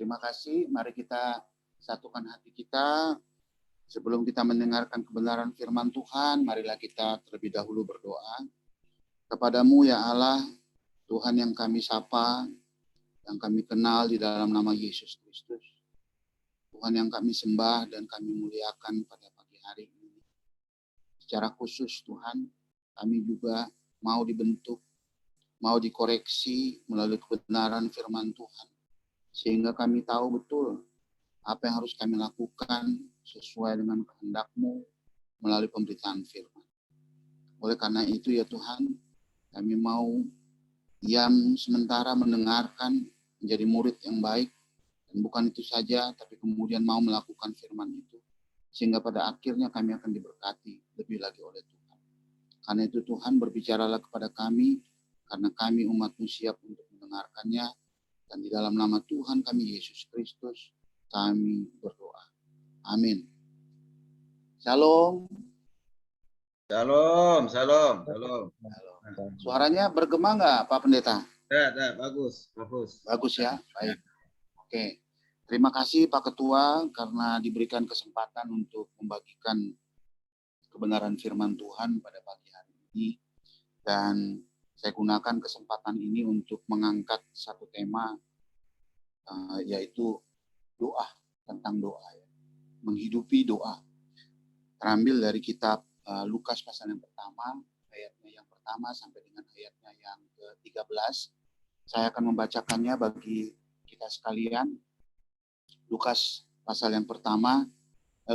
Terima kasih. Mari kita satukan hati kita. Sebelum kita mendengarkan kebenaran firman Tuhan, marilah kita terlebih dahulu berdoa. Kepadamu ya Allah, Tuhan yang kami sapa, yang kami kenal di dalam nama Yesus Kristus. Tuhan yang kami sembah dan kami muliakan pada pagi hari ini. Secara khusus Tuhan, kami juga mau dibentuk, mau dikoreksi melalui kebenaran firman Tuhan. Sehingga kami tahu betul apa yang harus kami lakukan sesuai dengan kehendak-Mu melalui pemberitaan firman. Oleh karena itu ya Tuhan, kami mau diam sementara mendengarkan, menjadi murid yang baik. Dan bukan itu saja, tapi kemudian mau melakukan firman itu. Sehingga pada akhirnya kami akan diberkati lebih lagi oleh Tuhan. Karena itu Tuhan berbicaralah kepada kami, karena kami umat-Mu siap untuk mendengarkannya. Dan di dalam nama Tuhan kami Yesus Kristus, kami berdoa. Amin. Shalom. Shalom, shalom, shalom. Suaranya bergema nggak Pak Pendeta? Ya, bagus, bagus. Bagus ya, baik. Oke. Terima kasih Pak Ketua karena diberikan kesempatan untuk membagikan kebenaran firman Tuhan pada pagi hari ini. Dan saya gunakan kesempatan ini untuk mengangkat satu tema, yaitu doa, tentang doa. Ya. Menghidupi doa. Terambil dari kitab Lukas pasal yang pertama, ayatnya yang pertama sampai dengan ayatnya yang ke-13. Saya akan membacakannya bagi kita sekalian. Lukas pasal yang pertama,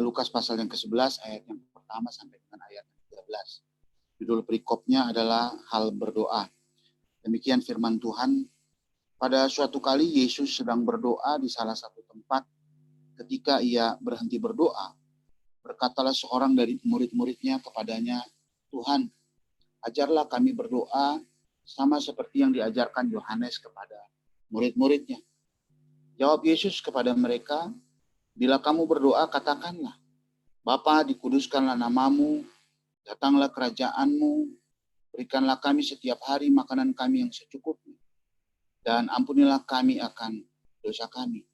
Lukas pasal yang ke-11, ayat yang pertama sampai dengan ayat yang ke-13. Judul perikopnya adalah hal berdoa. Demikian firman Tuhan. Pada suatu kali Yesus sedang berdoa di salah satu tempat. Ketika ia berhenti berdoa, berkatalah seorang dari murid-muridnya kepadanya, Tuhan, ajarlah kami berdoa sama seperti yang diajarkan Yohanes kepada murid-muridnya. Jawab Yesus kepada mereka, bila kamu berdoa katakanlah, Bapa, dikuduskanlah namamu, datanglah kerajaanmu, berikanlah kami setiap hari makanan kami yang secukupnya, dan ampunilah kami akan dosa kami.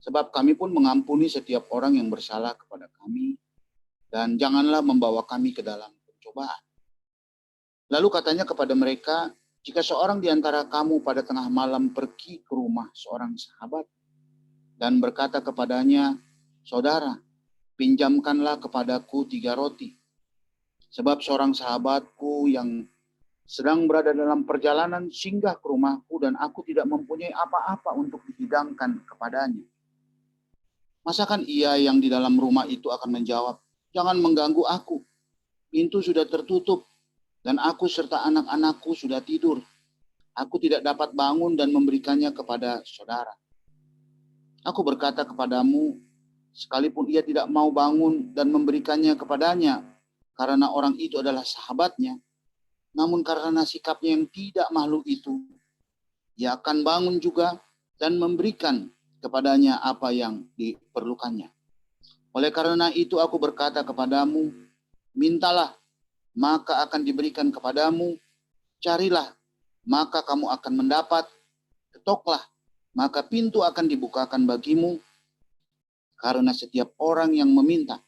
Sebab kami pun mengampuni setiap orang yang bersalah kepada kami, dan janganlah membawa kami ke dalam pencobaan. Lalu katanya kepada mereka, jika seorang di antara kamu pada tengah malam pergi ke rumah seorang sahabat, dan berkata kepadanya, Saudara, pinjamkanlah kepadaku 3 roti. Sebab seorang sahabatku yang sedang berada dalam perjalanan singgah ke rumahku dan aku tidak mempunyai apa-apa untuk dihidangkan kepadanya. Masakan ia yang di dalam rumah itu akan menjawab, jangan mengganggu aku. Pintu sudah tertutup dan aku serta anak-anakku sudah tidur. Aku tidak dapat bangun dan memberikannya kepada saudara. Aku berkata kepadamu, sekalipun ia tidak mau bangun dan memberikannya kepadanya, karena orang itu adalah sahabatnya, namun karena sikapnya yang tidak mahluk itu, ia akan bangun juga dan memberikan kepadanya apa yang diperlukannya. Oleh karena itu aku berkata kepadamu, mintalah, maka akan diberikan kepadamu, carilah, maka kamu akan mendapat, ketoklah, maka pintu akan dibukakan bagimu, karena setiap orang yang meminta,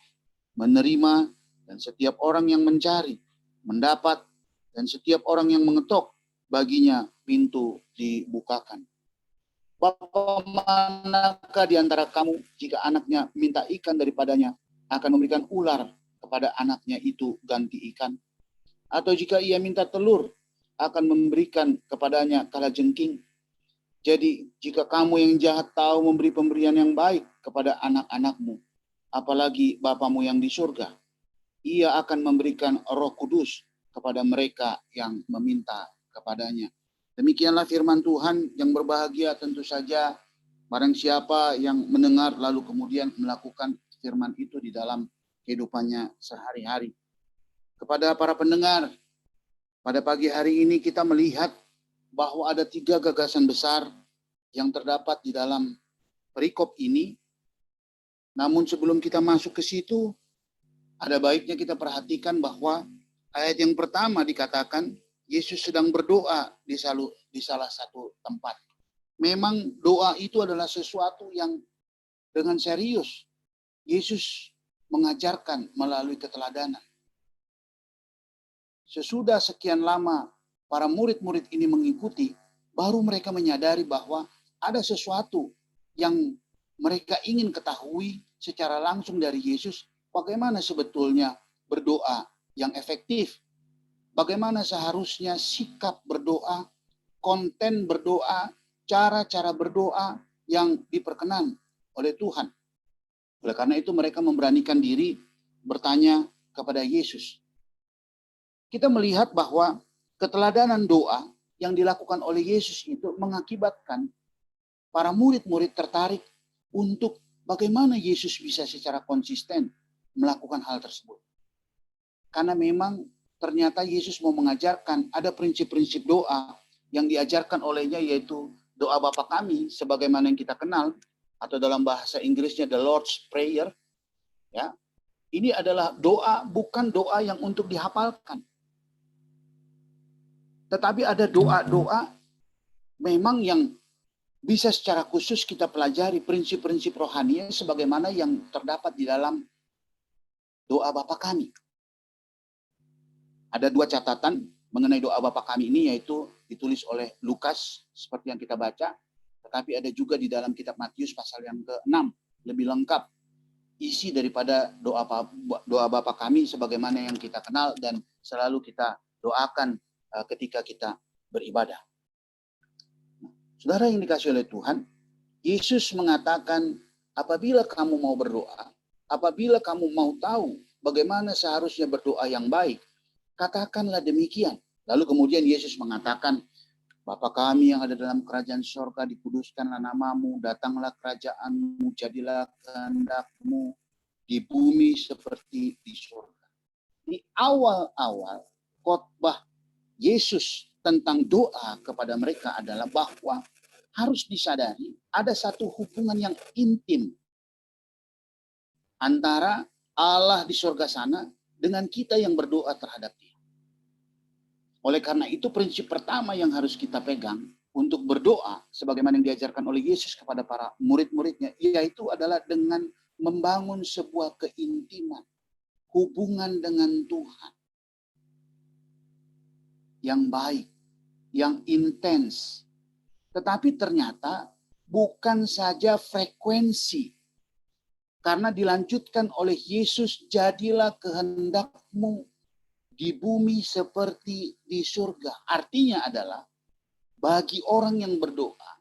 menerima, dan setiap orang yang mencari, mendapat, dan setiap orang yang mengetok, baginya pintu dibukakan. Bapa manakah di antara kamu, jika anaknya minta ikan daripadanya, akan memberikan ular kepada anaknya itu ganti ikan? Atau jika ia minta telur, akan memberikan kepadanya kalajengking? Jadi jika kamu yang jahat tahu memberi pemberian yang baik kepada anak-anakmu, apalagi Bapamu yang di surga, ia akan memberikan Roh Kudus kepada mereka yang meminta kepadanya. Demikianlah firman Tuhan. Yang berbahagia tentu saja barang siapa yang mendengar lalu kemudian melakukan firman itu di dalam kehidupannya sehari-hari. Kepada para pendengar, pada pagi hari ini kita melihat bahwa ada 3 gagasan besar yang terdapat di dalam perikop ini. Namun sebelum kita masuk ke situ, ada baiknya kita perhatikan bahwa ayat yang pertama dikatakan Yesus sedang berdoa di salah satu tempat. memang doa itu adalah sesuatu yang dengan serius Yesus mengajarkan melalui keteladanan. Sesudah sekian lama para murid-murid ini mengikuti, baru mereka menyadari bahwa ada sesuatu yang mereka ingin ketahui secara langsung dari Yesus, bagaimana sebetulnya berdoa yang efektif, bagaimana seharusnya sikap berdoa, konten berdoa, cara-cara berdoa yang diperkenan oleh Tuhan. Oleh karena itu mereka memberanikan diri bertanya kepada Yesus. Kita melihat bahwa keteladanan doa yang dilakukan oleh Yesus itu mengakibatkan para murid-murid tertarik untuk bagaimana Yesus bisa secara konsisten melakukan hal tersebut. Karena memang ternyata Yesus mau mengajarkan ada prinsip-prinsip doa yang diajarkan olehnya, yaitu doa Bapa kami sebagaimana yang kita kenal, atau dalam bahasa Inggrisnya the Lord's Prayer. Ya, ini adalah doa, bukan doa yang untuk dihafalkan. Tetapi ada doa-doa memang yang bisa secara khusus kita pelajari prinsip-prinsip rohani sebagaimana yang terdapat di dalam doa Bapa kami. Ada dua catatan mengenai doa Bapa kami ini, yaitu ditulis oleh Lukas seperti yang kita baca, tetapi ada juga di dalam kitab Matius pasal yang ke-6, lebih lengkap isi daripada doa Bapa kami sebagaimana yang kita kenal dan selalu kita doakan ketika kita beribadah. Saudara yang dikasihi oleh Tuhan, Yesus mengatakan, apabila kamu mau berdoa, apabila kamu mau tahu bagaimana seharusnya berdoa yang baik, katakanlah demikian. Lalu kemudian Yesus mengatakan, Bapa kami yang ada dalam kerajaan surga, dikuduskanlah namamu, datanglah kerajaanmu, jadilah kehendakmu di bumi seperti di surga. Di awal-awal khotbah Yesus tentang doa kepada mereka adalah bahwa harus disadari ada satu hubungan yang intim antara Allah di surga sana dengan kita yang berdoa terhadap Dia. Oleh karena itu prinsip pertama yang harus kita pegang untuk berdoa sebagaimana yang diajarkan oleh Yesus kepada para murid-muridnya, yaitu adalah dengan membangun sebuah keintiman, hubungan dengan Tuhan yang baik, yang intens. Tetapi ternyata bukan saja frekuensi. Karena dilanjutkan oleh Yesus, jadilah kehendakmu di bumi seperti di surga. Artinya adalah bagi orang yang berdoa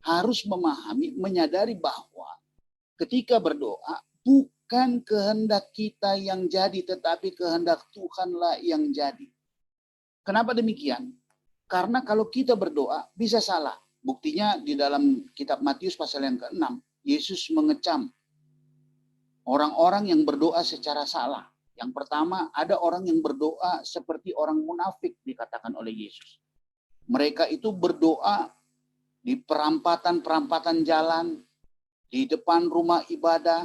harus memahami, menyadari bahwa ketika berdoa bukan kehendak kita yang jadi, tetapi kehendak Tuhanlah yang jadi. Kenapa demikian? Karena kalau kita berdoa bisa salah. Buktinya di dalam kitab Matius pasal yang ke-6, Yesus mengecam orang-orang yang berdoa secara salah. Yang pertama, ada orang yang berdoa seperti orang munafik dikatakan oleh Yesus. Mereka itu berdoa di perampatan-perampatan jalan, di depan rumah ibadah,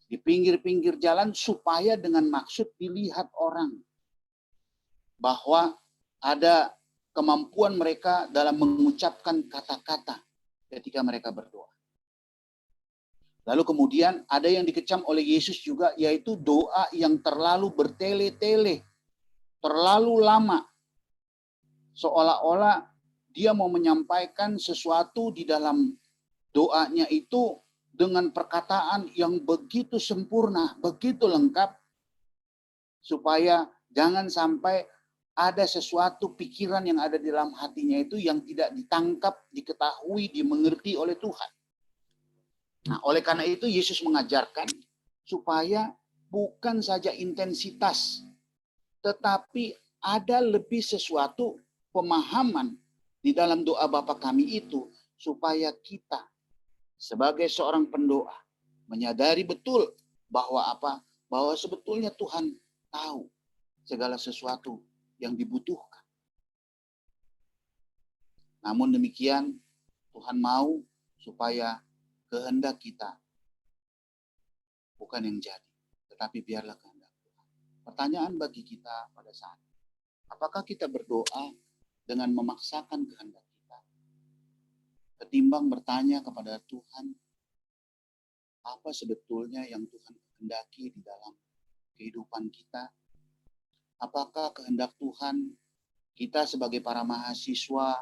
di pinggir-pinggir jalan, supaya dengan maksud dilihat orang bahwa ada kemampuan mereka dalam mengucapkan kata-kata ketika mereka berdoa. Lalu kemudian ada yang dikecam oleh Yesus juga, yaitu doa yang terlalu bertele-tele, terlalu lama. Seolah-olah dia mau menyampaikan sesuatu di dalam doanya itu dengan perkataan yang begitu sempurna, begitu lengkap, supaya jangan sampai ada sesuatu pikiran yang ada di dalam hatinya itu yang tidak ditangkap, diketahui, dimengerti oleh Tuhan. Nah, oleh karena itu Yesus mengajarkan supaya bukan saja intensitas, tetapi ada lebih sesuatu pemahaman di dalam doa Bapa kami itu, supaya kita sebagai seorang pendoa menyadari betul bahwa apa? Bahwa sebetulnya Tuhan tahu segala sesuatu yang dibutuhkan. Namun demikian, Tuhan mau supaya kehendak kita bukan yang jadi, tetapi biarlah kehendak Tuhan. Pertanyaan bagi kita pada saat ini, apakah kita berdoa dengan memaksakan kehendak kita? ketimbang bertanya kepada Tuhan, apa sebetulnya yang Tuhan kehendaki di dalam kehidupan kita? Apakah kehendak Tuhan kita sebagai para mahasiswa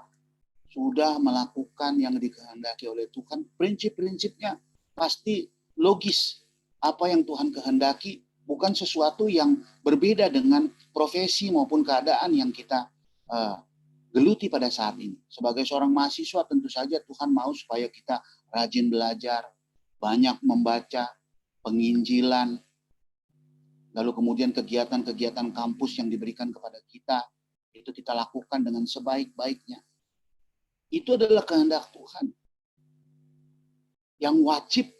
sudah melakukan yang dikehendaki oleh Tuhan? Prinsip-prinsipnya pasti logis. Apa yang Tuhan kehendaki bukan sesuatu yang berbeda dengan profesi maupun keadaan yang kita geluti pada saat ini. Sebagai seorang mahasiswa tentu saja Tuhan mau supaya kita rajin belajar, banyak membaca, penginjilan, lalu kemudian kegiatan-kegiatan kampus yang diberikan kepada kita, itu kita lakukan dengan sebaik-baiknya. Itu adalah kehendak Tuhan yang wajib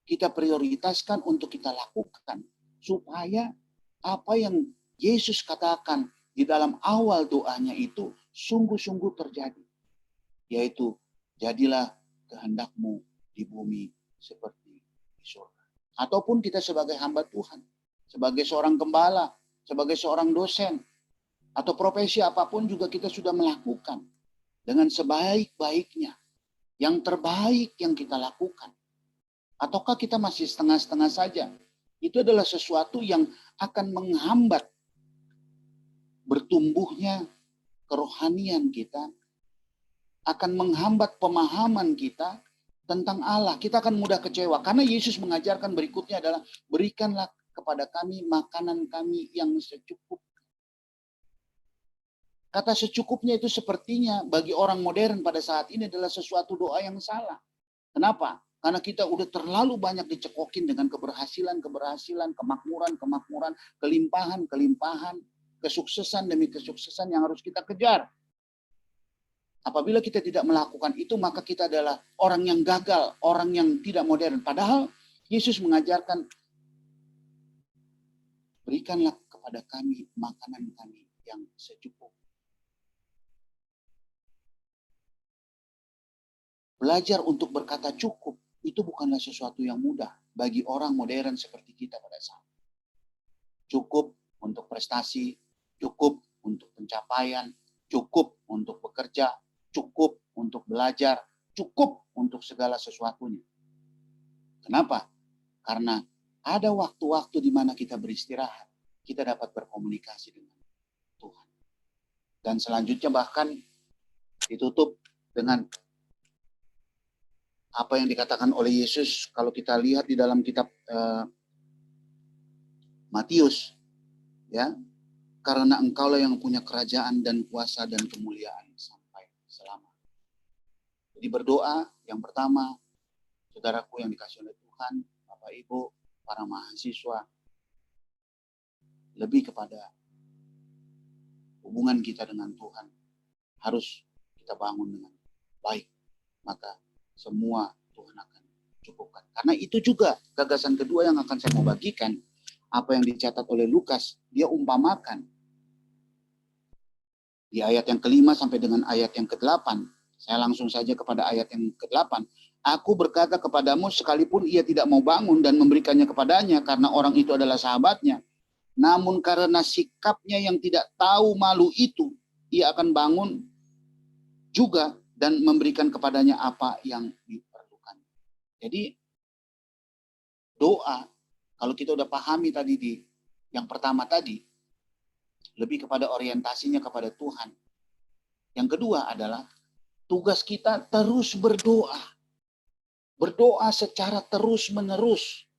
kita prioritaskan untuk kita lakukan, supaya apa yang Yesus katakan di dalam awal doanya itu sungguh-sungguh terjadi, yaitu jadilah kehendakmu di bumi seperti di surga. Ataupun kita sebagai hamba Tuhan, sebagai seorang gembala, sebagai seorang dosen, atau profesi apapun juga kita sudah melakukan dengan sebaik-baiknya, yang terbaik yang kita lakukan. Ataukah kita masih setengah-setengah saja? Itu adalah sesuatu yang akan menghambat bertumbuhnya kerohanian kita, akan menghambat pemahaman kita tentang Allah. Kita akan mudah kecewa. Karena Yesus mengajarkan berikutnya adalah, berikanlah kepada kami makanan kami yang secukupnya. Kata secukupnya itu sepertinya bagi orang modern pada saat ini adalah sesuatu doa yang salah. Kenapa? Karena kita udah terlalu banyak dicekokin dengan keberhasilan, kemakmuran, kelimpahan, kesuksesan demi kesuksesan yang harus kita kejar. Apabila kita tidak melakukan itu, maka kita adalah orang yang gagal, orang yang tidak modern. Padahal Yesus mengajarkan, berikanlah kepada kami makanan kami yang secukupnya. Belajar untuk berkata cukup itu bukanlah sesuatu yang mudah bagi orang modern seperti kita pada saat ini. Cukup untuk prestasi, cukup untuk pencapaian, cukup untuk bekerja, cukup untuk belajar, cukup untuk segala sesuatunya. Kenapa? Karena ada waktu-waktu di mana kita beristirahat, kita dapat berkomunikasi dengan Tuhan. Dan selanjutnya bahkan ditutup dengan apa yang dikatakan oleh Yesus kalau kita lihat di dalam kitab Matius, ya, karena engkaulah yang punya kerajaan dan kuasa dan kemuliaan sampai selama. Jadi berdoa yang pertama, saudaraku yang dikasih oleh Tuhan, Bapak Ibu, para mahasiswa, lebih kepada hubungan kita dengan Tuhan harus kita bangun dengan baik, maka semua Tuhan akan cukupkan. Karena itu juga gagasan kedua yang akan saya mau bagikan, apa yang dicatat oleh Lukas, dia umpamakan di ayat yang ke-5 sampai dengan ayat yang ke-8. Saya langsung saja kepada ayat yang ke-8. Aku berkata kepadamu, sekalipun ia tidak mau bangun dan memberikannya kepadanya karena orang itu adalah sahabatnya, namun karena sikapnya yang tidak tahu malu itu, ia akan bangun juga dan memberikan kepadanya apa yang diperlukan. Jadi doa, kalau kita udah pahami tadi di yang pertama tadi, lebih kepada orientasinya kepada Tuhan. Yang kedua adalah tugas kita terus berdoa. Berdoa secara terus-menerus.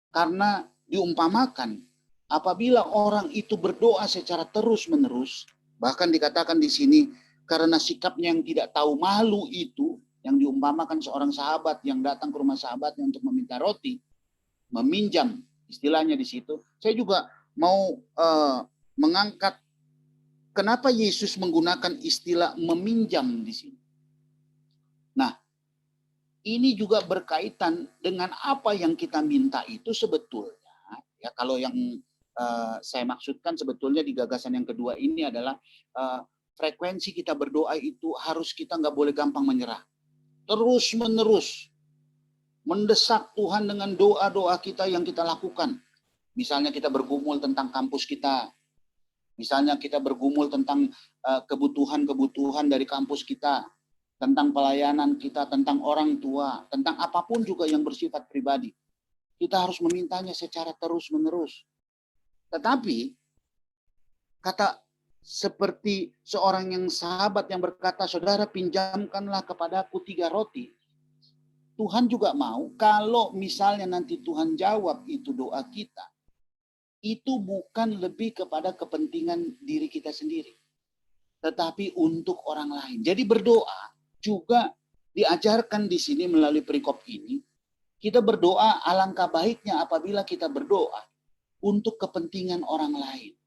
Karena diumpamakan, apabila orang itu berdoa secara terus-menerus, bahkan dikatakan di sini, karena sikapnya yang tidak tahu malu itu, yang diumpamakan seorang sahabat yang datang ke rumah sahabatnya untuk meminta roti, meminjam, istilahnya di situ. Saya juga mau mengangkat kenapa Yesus menggunakan istilah meminjam di sini. Nah, ini juga berkaitan dengan apa yang kita minta itu sebetulnya. Ya, kalau yang saya maksudkan sebetulnya di gagasan yang kedua ini adalah frekuensi kita berdoa itu harus kita nggak boleh gampang menyerah. Terus menerus mendesak Tuhan dengan doa-doa kita yang kita lakukan. Misalnya kita bergumul tentang kampus kita. Misalnya kita bergumul tentang kebutuhan-kebutuhan dari kampus kita. tentang pelayanan kita, tentang orang tua, tentang apapun juga yang bersifat pribadi. Kita harus memintanya secara terus-menerus. Tetapi, kata seperti seorang yang sahabat yang berkata, saudara pinjamkanlah kepadaku 3 roti. Tuhan juga mau kalau misalnya nanti Tuhan jawab itu doa kita, itu bukan lebih kepada kepentingan diri kita sendiri, tetapi untuk orang lain. Jadi berdoa juga diajarkan di sini melalui perikop ini. Kita berdoa, alangkah baiknya apabila kita berdoa untuk kepentingan orang lain.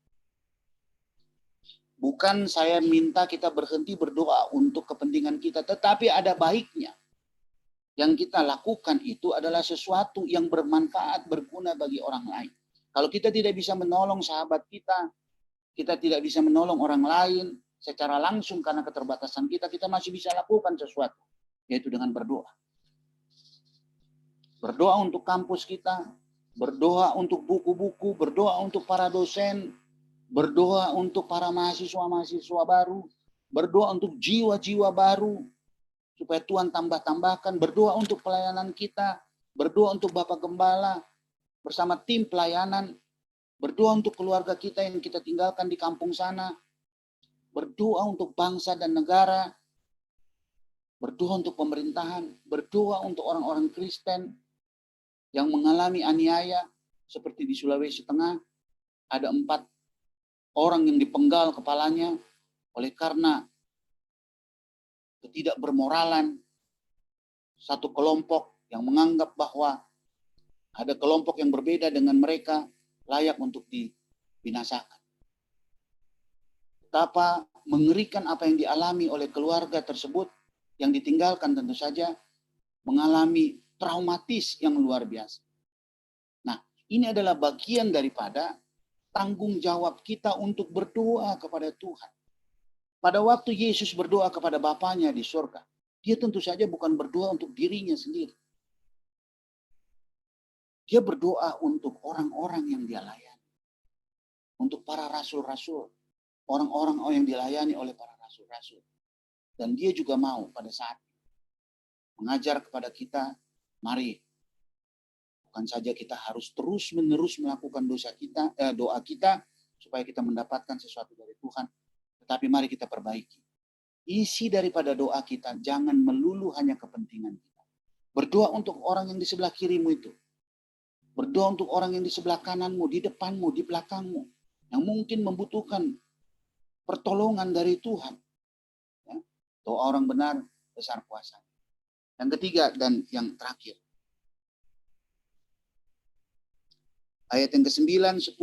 Bukan saya minta kita berhenti berdoa untuk kepentingan kita, tetapi ada baiknya. Yang kita lakukan itu adalah sesuatu yang bermanfaat, berguna bagi orang lain. Kalau kita tidak bisa menolong sahabat kita tidak bisa menolong orang lain secara langsung karena keterbatasan kita masih bisa lakukan sesuatu, yaitu dengan berdoa. Berdoa untuk kampus kita, berdoa untuk buku-buku, berdoa untuk para dosen, berdoa untuk para mahasiswa-mahasiswa baru, berdoa untuk jiwa-jiwa baru, supaya Tuhan tambah-tambahkan, berdoa untuk pelayanan kita, berdoa untuk Bapak Gembala, bersama tim pelayanan, berdoa untuk keluarga kita yang kita tinggalkan di kampung sana, berdoa untuk bangsa dan negara, berdoa untuk pemerintahan, berdoa untuk orang-orang Kristen yang mengalami aniaya, seperti di Sulawesi Tengah, ada 4 orang yang dipenggal kepalanya oleh karena ketidakbermoralan satu kelompok yang menganggap bahwa ada kelompok yang berbeda dengan mereka layak untuk dibinasakan. Betapa mengerikan apa yang dialami oleh keluarga tersebut yang ditinggalkan, tentu saja mengalami traumatis yang luar biasa. Nah, ini adalah bagian daripada tanggung jawab kita untuk berdoa kepada Tuhan. Pada waktu Yesus berdoa kepada Bapanya di surga, dia tentu saja bukan berdoa untuk dirinya sendiri. Dia berdoa untuk orang-orang yang dia layani. Untuk para rasul-rasul. Orang-orang yang dilayani oleh para rasul-rasul. Dan dia juga mau pada saat mengajar kepada kita, mari. Bukan saja kita harus terus-menerus melakukan doa kita, supaya kita mendapatkan sesuatu dari Tuhan. Tetapi mari kita perbaiki. Isi daripada doa kita jangan melulu hanya kepentingan kita. Berdoa untuk orang yang di sebelah kirimu itu. Berdoa untuk orang yang di sebelah kananmu, di depanmu, di belakangmu. Yang mungkin membutuhkan pertolongan dari Tuhan. Ya. Doa orang benar besar kuasa. Yang ketiga dan yang terakhir. Ayat yang ke-9, 10.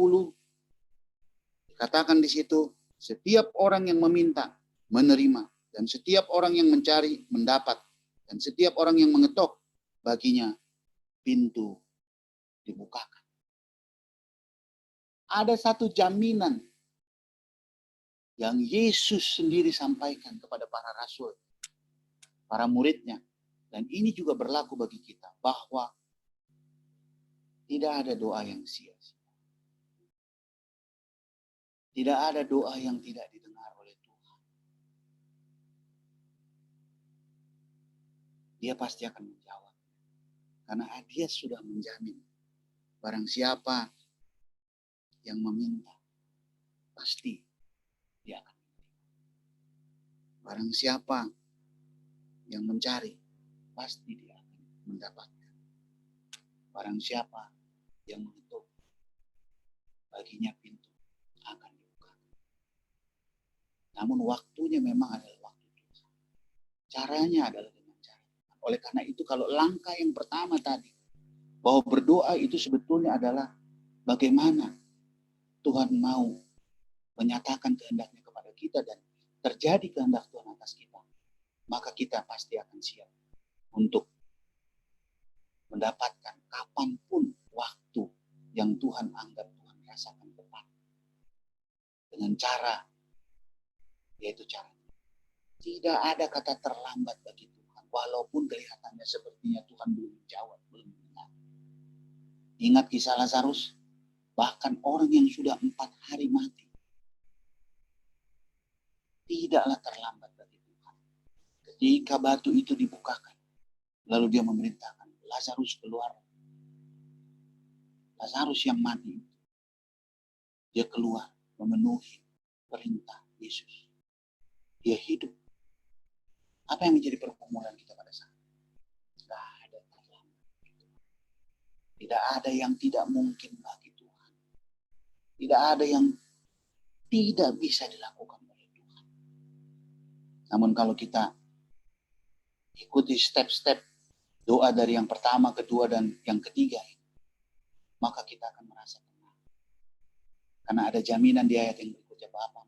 Dikatakan di situ, setiap orang yang meminta, menerima. Dan setiap orang yang mencari, mendapat. Dan setiap orang yang mengetok, baginya pintu dibukakan. Ada satu jaminan yang Yesus sendiri sampaikan kepada para rasul, para muridnya. Dan ini juga berlaku bagi kita, bahwa tidak ada doa yang sia-sia. Tidak ada doa yang tidak didengar oleh Tuhan. Dia pasti akan menjawab. Karena dia sudah menjamin. Barang siapa yang meminta, pasti dia akan menerima. Barang siapa yang mencari, pasti dia akan mendapatkan. Barang siapa yang mengetuk, baginya pintu akan dibuka. Namun waktunya memang adalah waktu Tuhan. Caranya adalah dengan cara. Oleh karena itu kalau langkah yang pertama tadi, bahwa berdoa itu sebetulnya adalah bagaimana Tuhan mau menyatakan kehendaknya kepada kita dan terjadi kehendak Tuhan atas kita. Maka kita pasti akan siap untuk mendapatkan kapanpun waktu yang Tuhan anggap Tuhan rasakan tepat. Dengan cara, yaitu cara. Tidak ada kata terlambat bagi Tuhan. Walaupun kelihatannya sepertinya Tuhan belum menjawab, belum mendengar. Ingat kisah Lazarus? Bahkan orang yang sudah 4 hari mati. Tidaklah terlambat bagi Tuhan. Ketika batu itu dibukakan, lalu dia memerintahkan, Lazarus keluar. Lazarus yang mati, dia keluar memenuhi perintah Yesus. Dia hidup. Apa yang menjadi pergumulan kita pada saat itu? Tidak ada terlambat. Tidak ada yang tidak mungkin bagi Tuhan. Tidak ada yang tidak bisa dilakukan oleh Tuhan. Namun kalau kita ikuti step-step doa dari yang pertama, kedua, dan yang ketiga, maka kita akan merasa tenang. Karena ada jaminan di ayat yang berikutnya, Bapa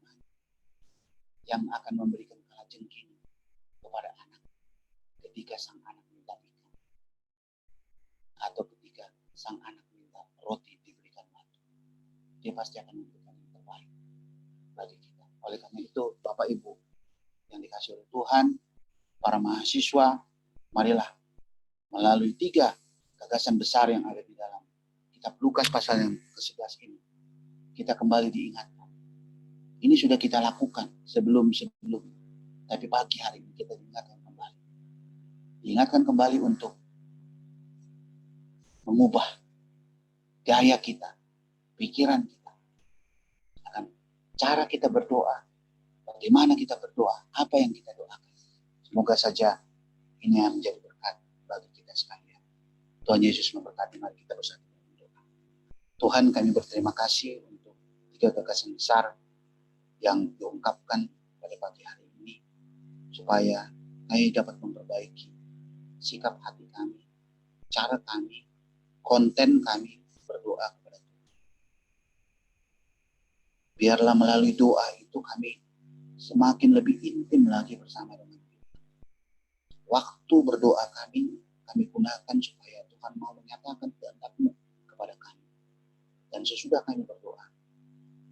yang akan memberikan kalajengking kepada anak ketika sang anak minta ikan, atau ketika sang anak minta roti diberikan batu. Dia pasti akan memberikan yang terbaik bagi kita. Oleh karena itu, Bapak Ibu yang dikasih oleh Tuhan, para mahasiswa, marilah melalui 3 gagasan besar yang ada di dalam kitab Lukas pasal yang ke-11 ini, kita kembali diingatkan. Ini sudah kita lakukan sebelum-sebelumnya. Tapi pagi hari ini kita diingatkan kembali. Diingatkan kembali untuk mengubah gaya kita, pikiran kita, akan cara kita berdoa, bagaimana kita berdoa, apa yang kita doakan. Semoga saja ini yang menjadi berkat bagi kita sekalian. Tuhan Yesus memberkati, mari kita bersatu berdoa. Tuhan, kami berterima kasih untuk 3 gagasan besar yang diungkapkan pada pagi hari ini, supaya kami dapat memperbaiki sikap hati kami, cara kami, konten kami berdoa kepada Tuhan. Biarlah melalui doa itu kami semakin lebih intim lagi bersama dengan Tuhan. Waktu berdoa kami gunakan supaya Tuhan mau menyatakan kehendak-Mu kepada kami. Dan sesudah kami berdoa,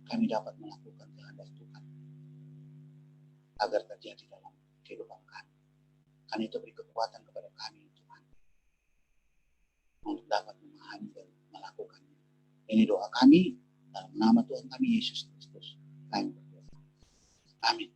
kami dapat melakukan kehendak Tuhan agar terjadi dalam kehidupan kami. Karena itu beri kekuatan kepada kami, Tuhan, untuk dapat memahami dan melakukannya. Ini doa kami dalam nama Tuhan kami Yesus Kristus. Kami berdoa. Amin.